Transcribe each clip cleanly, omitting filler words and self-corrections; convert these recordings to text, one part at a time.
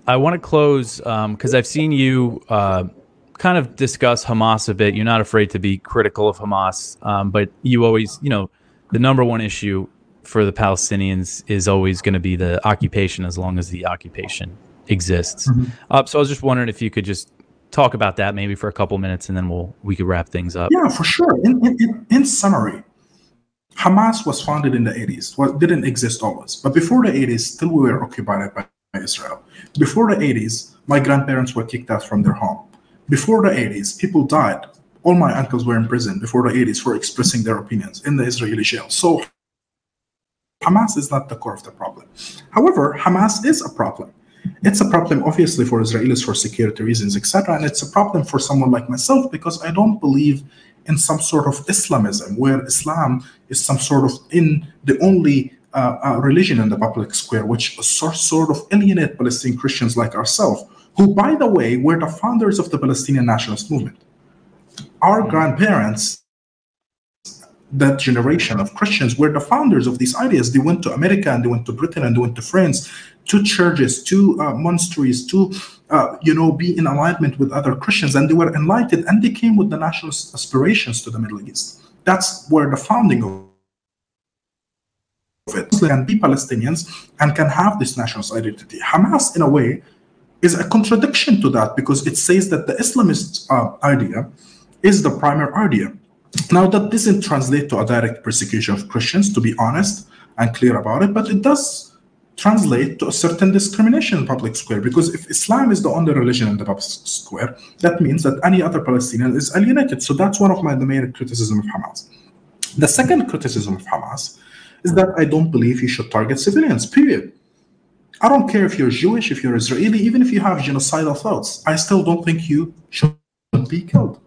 I want to close because I've seen you kind of discuss Hamas a bit. You're not afraid to be critical of Hamas, but you always, the number one issue for the Palestinians is always going to be the occupation as long as the occupation exists. So I was just wondering if you could just talk about that maybe for a couple minutes, and then we could wrap things up. Yeah, for sure. In summary, Hamas was founded in the 80s. Well, didn't exist always. But before the 80s, still we were occupied by Israel. Before the 80s, my grandparents were kicked out from their home. Before the 80s, people died. All my uncles were in prison before the 80s for expressing their opinions in the Israeli jail. So Hamas is not the core of the problem. However, Hamas is a problem. It's a problem, obviously, for Israelis for security reasons, etc. And it's a problem for someone like myself because I don't believe in some sort of Islamism, where Islam is some sort of in the only religion in the public square, which sort of alienate Palestinian Christians like ourselves, who, by the way, were the founders of the Palestinian nationalist movement. Our grandparents, that generation of Christians, were the founders of these ideas. They went to America and they went to Britain and they went to France, to churches, to monasteries, to be in alignment with other Christians, and they were enlightened, and they came with the nationalist aspirations to the Middle East. That's where the founding of it can be Palestinians and can have this nationalist identity. Hamas, in a way, is a contradiction to that because it says that the Islamist idea is the primary idea. Now, that doesn't translate to a direct persecution of Christians, to be honest and clear about it, but it does translate to a certain discrimination in the public square, because if Islam is the only religion in the public square, that means that any other Palestinian is alienated. So that's one of the main criticism of Hamas. The second criticism of Hamas is that I don't believe you should target civilians, period. I don't care if you're Jewish, if you're Israeli, even if you have genocidal thoughts, I still don't think you should be killed.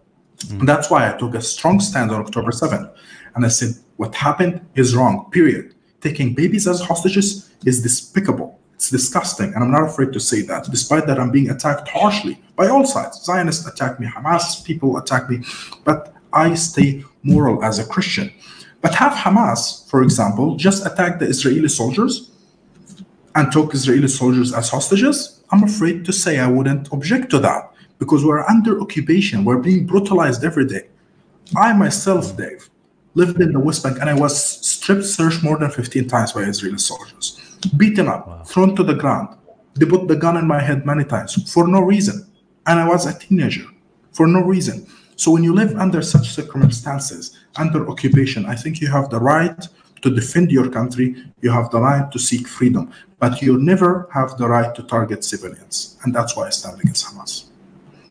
And that's why I took a strong stand on October 7th. And I said, what happened is wrong, period. Taking babies as hostages is despicable. It's disgusting. And I'm not afraid to say that, despite that I'm being attacked harshly by all sides. Zionists attack me, Hamas people attack me, but I stay moral as a Christian. But have Hamas, for example, just attack the Israeli soldiers and took Israeli soldiers as hostages? I'm afraid to say I wouldn't object to that, because we're under occupation. We're being brutalized every day. I myself, Dave, lived in the West Bank, and I was strip searched more than 15 times by Israeli soldiers, beaten up, thrown to the ground. They put the gun in my head many times for no reason. And I was a teenager for no reason. So when you live under such circumstances, under occupation, I think you have the right to defend your country. You have the right to seek freedom, but you never have the right to target civilians. And that's why I stand against Hamas.